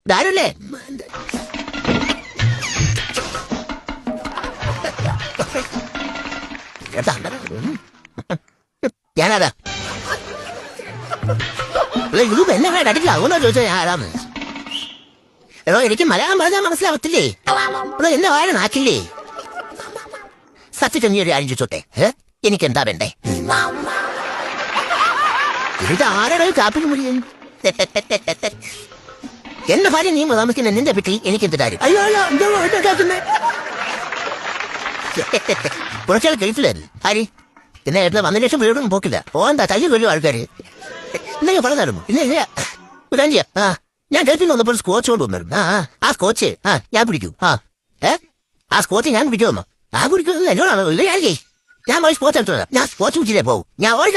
ധാരല്ലേ ഞാനാരാ ഇത് എന്നെ അടിക്കില്ല അതുകൊണ്ടാ ചോദിച്ചാൽ ഞാൻ ആരാന്ന്. എടോ എനിക്ക് മലയാളം പറഞ്ഞാൽ മനസ്സിലാവത്തില്ലേ? അതോ എന്നെ വാഴ നാക്കില്ലേ? സത്യത്തിൽ നീ ഒരു കാര്യം ചോദിച്ചോട്ടെ, എനിക്കെന്താ വേണ്ടേ? ഇത് ആരുടെ കാപ്പിക്ക് മുറിയൻ? എന്റെ ഭാര്യ നീ താമസിക്കുന്ന നിന്റെ വീട്ടിൽ എനിക്കെന്ത് കാര്യം? അയ്യോ അയ്യോ കുറച്ചാൾ കഴിച്ചില്ലായിരുന്നു. ആര് പിന്നെ വന്നതിന് ശേഷം വീടൊന്നും പോക്കില്ല. ഓന്താ തയ്യ കൊല്ലും ആൾക്കാര്. എന്തെങ്കിലും പറഞ്ഞായിരുന്നു. ഇല്ല ഇല്ല ഉദാഞ്ചിയ ഞാൻ ഗൾഫിൽ വന്നപ്പോൾ സ്കോച്ച് കൊണ്ട് വന്നിരുന്നു. ആ സ്കോച്ച് ഞാൻ പിടിക്കൂ. ആ സ്കോച്ച് ഞാൻ പിടിക്കുമോ? ആ പിടിക്കുന്നത് എന്നോടാണോ? ഇല്ല ഞാൻ പോയി സ്പോർട്സ് എടുത്തോളാം. ഞാൻ സ്പോർട്സ് കുച്ചിലേ പോകും. ഞാൻ ഓടി